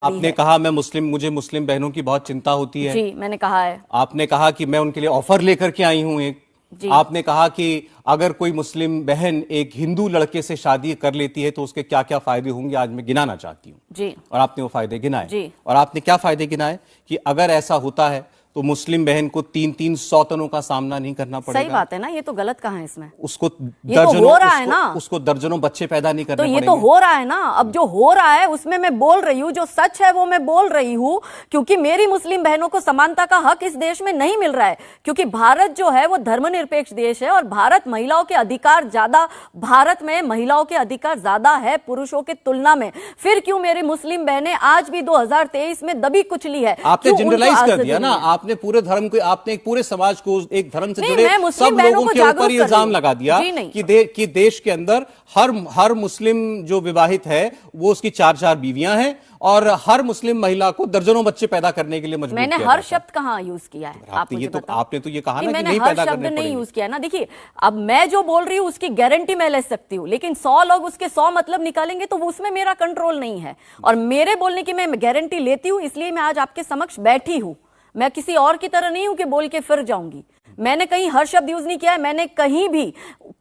आपने कहा मुझे मुस्लिम बहनों की बहुत चिंता होती है। जी, मैंने कहा है। आपने कहा कि मैं उनके लिए ऑफर लेकर के आई हूं एक। आपने कहा कि अगर कोई मुस्लिम बहन एक हिंदू लड़के से शादी कर लेती है तो उसके क्या क्या फायदे होंगे, आज मैं गिनाना चाहती हूं। जी। और आपने वो फायदे गिनाए। और आपने क्या फायदे गिनाए कि अगर ऐसा होता है तो मुस्लिम बहन को 3-3 सौतनों का सामना नहीं करना पड़ेगा। सही बात है ना, ये तो गलत कहाँ है इसमें? उसको ये तो हो रहा है ना, उसको दर्जनों बच्चे पैदा नहीं करने तो ये पड़ेंगे। तो हो रहा है ना। अब जो हो रहा है उसमें मैं बोल रही हूँ, जो सच है वो मैं बोल रही हूँ, क्योंकि मेरी मुस्लिम बहनों को समानता का हक इस देश में नहीं मिल रहा है। क्योंकि भारत जो है वो धर्मनिरपेक्ष देश है और भारत महिलाओं के अधिकार ज्यादा, भारत में महिलाओं के अधिकार ज्यादा है पुरुषों के तुलना में। फिर क्यों मेरी मुस्लिम बहनें आज भी 2023 में दबी कुचली है? आपने जनरलाइज कर दिया ना, आपने पूरे धर्म को, आपने एक पूरे समाज को, एक धर्म से जुड़े सब लोगों के ऊपर इल्जाम लगा दिया कि देश के अंदर हर मुस्लिम जो विवाहित है वो उसकी 4-4 बीवियां हैं और हर मुस्लिम महिला को दर्जनों बच्चे पैदा करने के लिए मजबूर किया। मैंने हर शब्द कहाँ यूज किया है? आपने तो ये कहा ना कि मैंने नहीं हर पैदा शब्द करने नहीं पड़ेंगे। यूज किया ना। देखिए, अब मैं जो बोल रही हूँ उसकी गारंटी मैं ले सकती हूँ, लेकिन 100 लोग उसके 100 मतलब निकालेंगे तो उसमें मेरा कंट्रोल नहीं है। और मेरे बोलने की मैं गारंटी लेती हूँ, इसलिए मैं आज आपके समक्ष बैठी हूँ। मैं किसी और की तरह नहीं हूं कि बोल के फिर जाऊंगी। मैंने कहीं हर शब्द यूज नहीं किया है, मैंने कहीं भी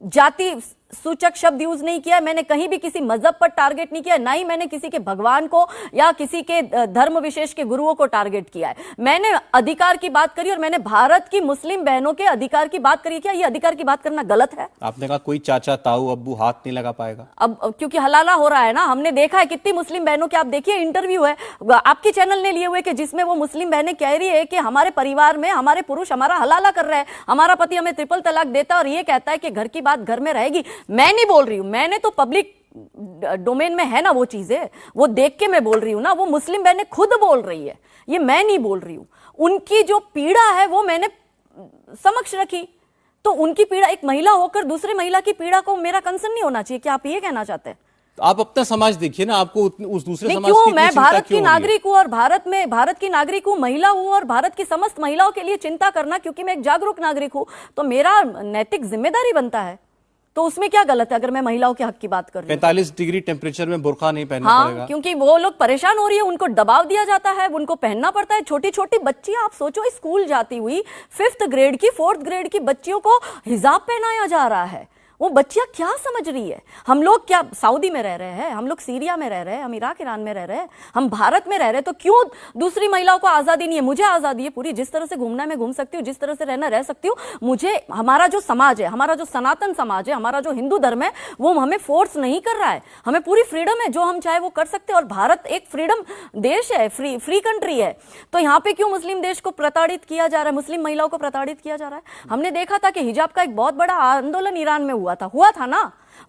जाति सूचक शब्द यूज नहीं किया है, मैंने कहीं भी किसी मजहब पर टारगेट नहीं किया, ना ही मैंने किसी के भगवान को या किसी के धर्म विशेष के गुरुओं को टारगेट किया है। मैंने अधिकार की बात करी और मैंने भारत की मुस्लिम बहनों के अधिकार की बात करी। क्या ये अधिकार की बात करना गलत है? आपने कहा कोई चाचा ताऊ अब्बू हाथ नहीं लगा पाएगा। अब क्योंकि हलाला हो रहा है ना, हमने देखा है कितनी मुस्लिम बहनों के, आप देखिए इंटरव्यू है आपके चैनल ने लिए हुए कि जिसमें वो मुस्लिम बहनें कह रही है कि हमारे परिवार में हमारे पुरुष हमारा हलाला कर रहे हैं, हमारा पति हमें ट्रिपल तलाक देता है और ये कहता है कि घर की बात घर में रहेगी। मैं नहीं बोल रही हूं, मैंने तो पब्लिक डोमेन में है ना वो चीजें, वो देख के मैं बोल रही हूं ना। वो मुस्लिम बहनें खुद बोल रही है, ये मैं नहीं बोल रही हूं। उनकी जो पीड़ा है वो मैंने समक्ष रखी, तो उनकी पीड़ा, एक महिला होकर दूसरी महिला की पीड़ा को मेरा कंसर्न नहीं होना चाहिए। क्या आप ये कहना चाहते हैं? आप अपना समाज देखिए ना, आपको उस दूसरे समाज क्यों? की मैं चिंता भारत क्यों की नागरिक हूं और भारत की नागरिक हूं, महिला हूं और भारत की समस्त महिलाओं के लिए चिंता करना, क्योंकि मैं एक जागरूक नागरिक हूं, तो मेरा नैतिक जिम्मेदारी बनता है। तो उसमें क्या गलत है अगर मैं महिलाओं के हक की बात कर रही हूं? 45 डिग्री टेम्परेचर में बुर्का नहीं पहनना पड़ेगा। क्योंकि वो लोग परेशान हो रही है, उनको दबाव दिया जाता है, उनको पहनना पड़ता है। छोटी छोटी बच्चियां, आप सोचो, स्कूल जाती हुई 5th ग्रेड की 4th ग्रेड की बच्चियों को हिजाब पहनाया जा रहा है। वो बच्चियां क्या समझ रही है? हम लोग क्या सऊदी में रह रहे हैं, हम लोग सीरिया में रह रहे हैं, हम इराक ईरान में रह रहे हैं, हम भारत में रह रहे हैं, तो क्यों दूसरी महिलाओं को आजादी नहीं है? मुझे आजादी है पूरी, जिस तरह से घूमना है मैं घूम सकती हूँ, जिस तरह से रहना रह सकती हूँ। मुझे, हमारा जो समाज है, हमारा जो सनातन समाज है, हमारा जो हिंदू धर्म है, वो हमें फोर्स नहीं कर रहा है। हमें पूरी फ्रीडम है, जो हम चाहे वो कर सकते हैं। और भारत एक फ्रीडम देश है, फ्री कंट्री है। तो यहाँ पे क्यों मुस्लिम देश को प्रताड़ित किया जा रहा है, मुस्लिम महिलाओं को प्रताड़ित किया जा रहा है? हमने देखा था कि हिजाब का एक बहुत बड़ा आंदोलन ईरान में हुआ था ना,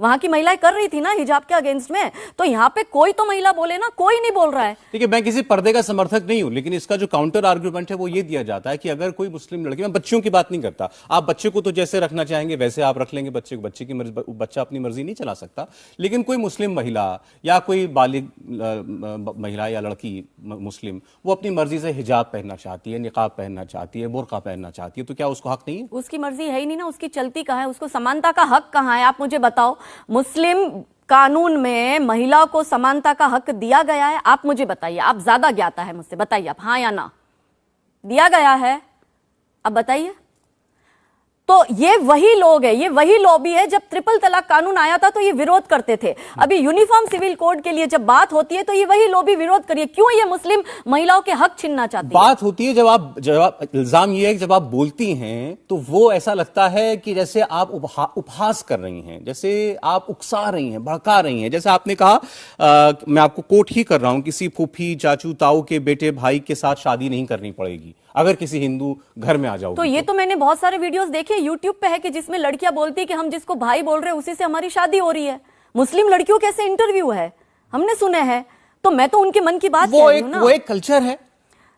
वहां की महिलाएं कर रही थी ना हिजाब के अगेंस्ट में। तो यहाँ पे कोई तो महिला बोले ना, कोई नहीं बोल रहा है। देखिए, मैं किसी पर्दे का समर्थक नहीं हूं, लेकिन इसका जो काउंटर आर्गुमेंट है वो ये दिया जाता है कि अगर कोई मुस्लिम लड़की, मैं बच्चों की बात नहीं करता, आप बच्चे को तो जैसे रखना चाहेंगे वैसे आप रख लेंगे, बच्चे की मर्जी, बच्चा अपनी मर्जी नहीं चला सकता। लेकिन कोई मुस्लिम महिला या कोई बालिग महिला या लड़की मुस्लिम, वो अपनी मर्जी से हिजाब पहनना चाहती है, निकाब पहनना चाहती है, बुर्का पहनना चाहती है, तो क्या उसको हक नहीं है? उसकी मर्जी है ही नहीं ना, उसकी चलती कहाँ है? उसको समानता का हक कहाँ है? आप मुझे बताओ, मुस्लिम कानून में महिला को समानता का हक दिया गया है? आप मुझे बताइए, आप ज्यादा ज्ञाता है मुझसे, बताइए आप, हाँ या ना? दिया गया है? अब बताइए। तो ये वही लोग है, ये वही लॉबी है, जब ट्रिपल तलाक कानून आया था तो ये विरोध करते थे। अभी यूनिफॉर्म सिविल कोड के लिए जब बात होती है तो ये वही लॉबी विरोध करिए। क्यों ये मुस्लिम महिलाओं के हक छीनना चाहती है? बात होती है जब आप इल्जाम ये है कि जब आप बोलती हैं तो वो ऐसा लगता है कि जैसे आप उपहास कर रही हैं, जैसे आप उकसा रही हैं, भड़का रही हैं। जैसे आपने कहा, मैं आपको कोट ही कर रहा हूं, किसी फूफी चाचू ताऊ के बेटे भाई के साथ शादी नहीं करनी पड़ेगी अगर किसी हिंदू घर में आ जाओगे। तो ये तो मैंने बहुत सारे वीडियोस देखे यूट्यूब पे है कि जिसमें लड़कियां बोलती है कि हम जिसको भाई बोल रहे हैं उसी से हमारी शादी हो रही है। मुस्लिम लड़कियों के ऐसे इंटरव्यू है, हमने सुने हैं। तो मैं तो उनके मन की बात कह रही हूं ना। वो एक कल्चर है,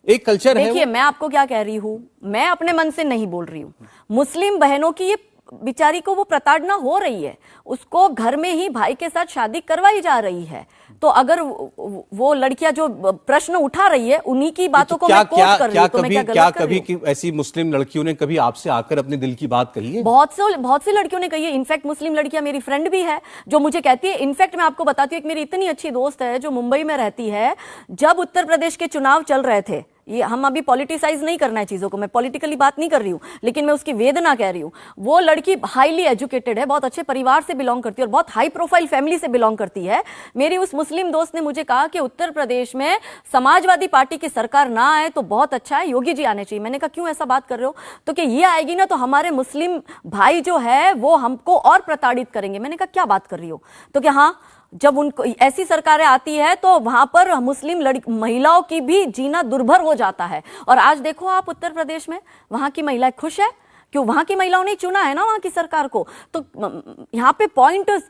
एक कल्चर है। देखिए, मैं आपको क्या कह रही हूं, मैं अपने मन से नहीं बोल रही हूं। मुस्लिम बहनों की ये बेचारी को वो प्रताड़ना हो रही है, उसको घर में ही भाई के साथ शादी करवाई जा रही है। तो अगर वो लड़कियां जो प्रश्न उठा रही है उन्हीं की बातों को मैं कोट कर रही हूं, तो मैं क्या गलत कर रही हूं? कभी ऐसी मुस्लिम लड़कियों ने कभी आपसे आकर अपने दिल की बात कही है? बहुत सी लड़कियों ने कही है। इनफैक्ट मुस्लिम लड़कियां, मेरी फ्रेंड भी है जो मुझे कहती है, इनफैक्ट मैं आपको बताती हूँ, एक मेरी इतनी अच्छी दोस्त है जो मुंबई में रहती है, जब उत्तर प्रदेश के चुनाव चल रहे थे, ये हम अभी पॉलिटिसाइज नहीं करना है चीजों को, मैं पॉलिटिकली बात नहीं कर रही हूं, लेकिन मैं उसकी वेदना कह रही हूं। वो लड़की हाईली एजुकेटेड है, बहुत अच्छे परिवार से बिलोंग करती है और बहुत हाई प्रोफाइल फैमिली से बिलोंग करती है। मेरी उस मुस्लिम दोस्त ने मुझे कहा कि उत्तर प्रदेश में समाजवादी पार्टी की सरकार ना आए तो बहुत अच्छा है, योगी जी आने चाहिए। मैंने कहा क्यों ऐसा बात कर रहे हो? तो कि ये आएगी ना तो हमारे मुस्लिम भाई जो है वो हमको और प्रताड़ित करेंगे। मैंने कहा क्या बात कर रही हो? तो कि हाँ, जब उनको ऐसी सरकारें आती है तो वहां पर मुस्लिम महिलाओं की भी जीना दुर्भर हो जाता है। और आज देखो आप उत्तर प्रदेश में, वहां की महिलाएं खुश है, क्यों? वहां की महिलाओं ने चुना है ना वहां की सरकार को। तो यहाँ पे पॉइंट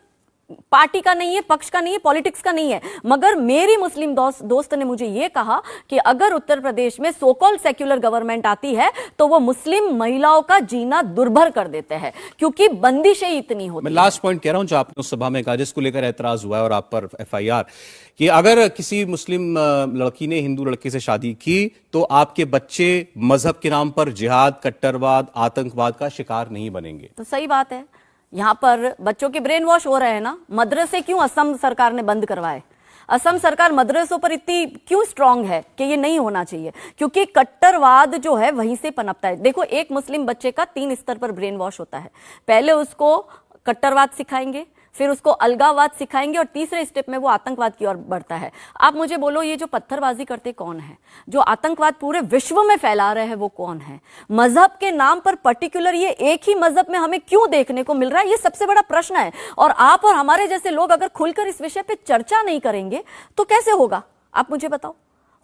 पार्टी का नहीं है, पक्ष का नहीं है, पॉलिटिक्स का नहीं है। मगर मेरी मुस्लिम दोस्त ने मुझे यह कहा कि अगर उत्तर प्रदेश में सो कॉल्ड सेक्युलर गवर्नमेंट आती है तो वो मुस्लिम महिलाओं का जीना दुर्भर कर देते हैं, क्योंकि बंदिशें इतनी होती मैं लास्ट पॉइंट कह रहा हूं जो आपने उस सभा में कहा, जिसको लेकर ऐतराज हुआ है और आप पर एफआईआर, कि अगर किसी मुस्लिम लड़की ने हिंदू लड़के से शादी की तो आपके बच्चे मजहब के नाम पर जिहाद, कट्टरवाद, आतंकवाद का शिकार नहीं बनेंगे। तो सही बात है, यहां पर बच्चों के ब्रेन वॉश हो रहे हैं ना। मदरसे क्यों असम सरकार ने बंद करवाए? असम सरकार मदरसों पर इतनी क्यों स्ट्रांग है कि ये नहीं होना चाहिए? क्योंकि कट्टरवाद जो है वहीं से पनपता है। देखो, एक मुस्लिम बच्चे का 3 स्तर पर ब्रेन वॉश होता है। पहले उसको कट्टरवाद सिखाएंगे, फिर उसको अलगाववाद सिखाएंगे और तीसरे स्टेप में वो आतंकवाद की ओर बढ़ता है। आप मुझे बोलो, ये जो पत्थरबाजी करते कौन है? जो आतंकवाद पूरे विश्व में फैला रहे हैं वो कौन है? मजहब के नाम पर पर्टिकुलर ये एक ही मजहब में हमें क्यों देखने को मिल रहा है? ये सबसे बड़ा प्रश्न है। और आप और हमारे जैसे लोग अगर खुलकर इस विषय पे चर्चा नहीं करेंगे तो कैसे होगा? आप मुझे बताओ।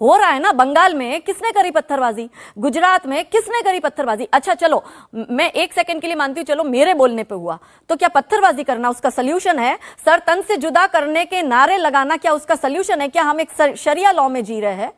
हो रहा है ना, बंगाल में किसने करी पत्थरबाजी? गुजरात में किसने करी पत्थरबाजी? अच्छा चलो, मैं 1 सेकंड के लिए मानती हूं, चलो मेरे बोलने पे हुआ, तो क्या पत्थरबाजी करना उसका सल्यूशन है? सर तन से जुदा करने के नारे लगाना क्या उसका सल्यूशन है? क्या हम एक शरिया लॉ में जी रहे हैं?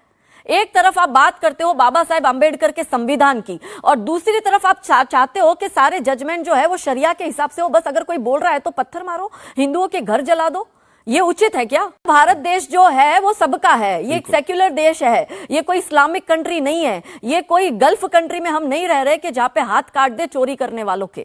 एक तरफ आप बात करते हो बाबा साहेब अंबेडकर के संविधान की, और दूसरी तरफ आप चाहते हो कि सारे जजमेंट जो है वो शरिया के हिसाब से हो। बस अगर कोई बोल रहा है तो पत्थर मारो, हिंदुओं के घर जला दो। ये उचित है क्या? भारत देश जो है वो सबका है, ये एक सेक्युलर देश है, ये कोई इस्लामिक कंट्री नहीं है, ये कोई गल्फ कंट्री में हम नहीं रह रहे कि जहां पे हाथ काट दे चोरी करने वालों के।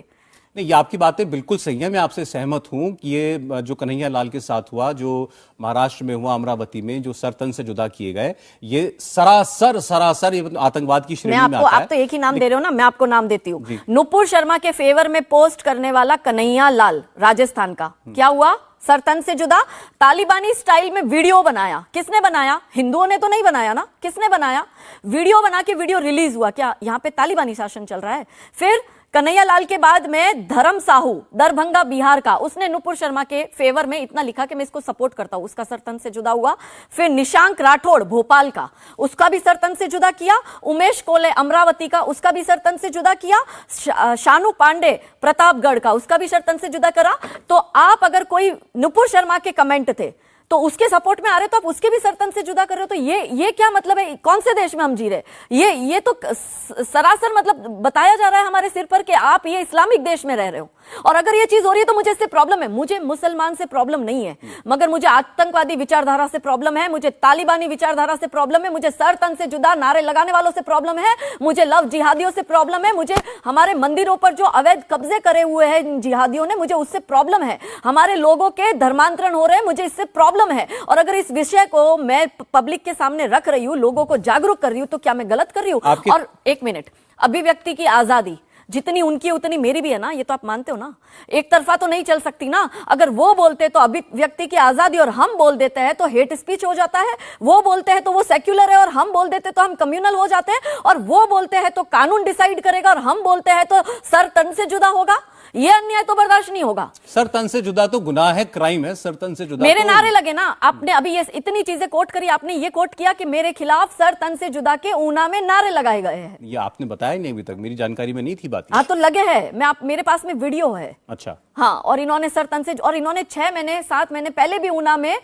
नहीं, ये आपकी बातें बिल्कुल सही है, मैं आपसे सहमत हूं कि ये जो कन्हैया लाल के साथ हुआ, जो महाराष्ट्र में हुआ, अमरावती में, जो सर तन से जुदा किए गए, ये सरासर ये आतंकवाद की श्रेणी में आता है। आप तो एक ही नाम दे रहे हो ना, मैं आपको नाम देती हूँ। नुपुर शर्मा के फेवर में पोस्ट करने वाला कन्हैया लाल, राजस्थान का, क्या हुआ? सर तन से जुदा, तालिबानी स्टाइल में वीडियो बनाया। किसने बनाया? हिंदुओं ने तो नहीं बनाया ना, किसने बनाया? वीडियो बना के वीडियो रिलीज हुआ। क्या यहाँ पे तालिबानी शासन चल रहा है? फिर कन्हैया लाल के बाद में धर्म साहू, दरभंगा बिहार का, उसने नुपुर शर्मा के फेवर में इतना लिखा कि मैं इसको सपोर्ट करता हूं, उसका सरतन से जुदा हुआ। फिर निशांक राठौड़ भोपाल का, उसका भी सरतन से जुदा किया। उमेश कोले अमरावती का, उसका भी सरतन से जुदा किया। शानू पांडे प्रतापगढ़ का, उसका भी सरतन से जुदा करा। तो आप अगर कोई नुपुर शर्मा के कमेंट थे तो उसके सपोर्ट में आ रहे, तो आप उसके भी सरतन से जुदा कर रहे हो, तो ये क्या मतलब है? कौन से देश में हम जी रहे? ये तो सरासर मतलब बताया जा रहा है हमारे सिर पर कि आप ये इस्लामिक देश में रह रहे हो। और अगर ये चीज हो रही है तो मुझे इससे प्रॉब्लम है। मुझे मुसलमान से प्रॉब्लम नहीं है, मगर मुझे आतंकवादी विचारधारा से प्रॉब्लम है, मुझे तालिबानी विचारधारा से प्रॉब्लम है, मुझे सर तन से जुदा नारे लगाने वालों से प्रॉब्लम है, मुझे लव जिहादियों से प्रॉब्लम है, मुझे हमारे मंदिरों पर जो अवैध कब्जे करे हुए हैं जिहादियों ने, मुझे उससे प्रॉब्लम है, हमारे लोगों के धर्मांतरण हो रहे हैं, मुझे इससे प्रॉब्लम है। और अगर इस विषय को मैं पब्लिक के सामने रख रही हूं, लोगों को जागरूक कर रही हूं, तो क्या मैं गलत कर रही हूं? और 1 मिनट, अभिव्यक्ति की आजादी जितनी उनकी उतनी मेरी भी है ना, ये तो आप मानते हो ना। एक तरफा तो नहीं चल सकती ना। अगर वो बोलते तो अभिव्यक्ति की आजादी और हम बोल देते हैं तो हेट स्पीच हो जाता है। वो बोलते हैं तो वो सेक्युलर है और हम बोल देते तो हम कम्युनल हो जाते हैं। और वो बोलते हैं तो कानून डिसाइड करेगा और हम बोलते हैं तो सर तन से जुदा होगा। ये अन्याय तो बर्दाश्त नहीं होगा। सर तन से जुदा तो गुनाह है, क्राइम है। सर तन से जुदा मेरे तो नारे लगे ना। आपने अभी ये इतनी चीजें कोट करी, आपने ये कोट किया कि मेरे खिलाफ सर तन से जुदा के ऊना में नारे लगाए गए हैं। ये आपने बताया नहीं अभी तक, मेरी जानकारी में नहीं थी बात। हाँ तो लगे है, मेरे पास में वीडियो है। अच्छा। हाँ, और इन्होंने सर तन से, और इन्होंने 6 महीने 7 महीने पहले भी ऊना में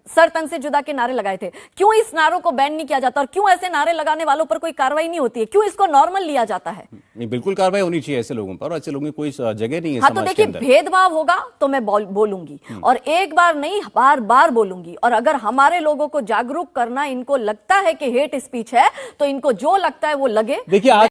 सर तन से जुदा के नारे लगाए थे, क्यों इस नारों को बैन नहीं किया जाता और क्यों ऐसे नारे लगाने वालों पर कोई कार्रवाई नहीं होती है, क्यों इसको नॉर्मल लिया जाता है? नहीं, बिल्कुल कार्रवाई होनी चाहिए ऐसे लोगों पर, ऐसे लोगों की कोई जगह नहीं है हाँ, तो समाज के देखिए, अंदर। भेदभाव होगा तो मैं बोलूंगी, और एक बार नहीं, बार बार बोलूंगी। और अगर हमारे लोगों को जागरूक करना इनको लगता है कि हेट स्पीच है, तो इनको जो लगता है वो लगे। देखिए आज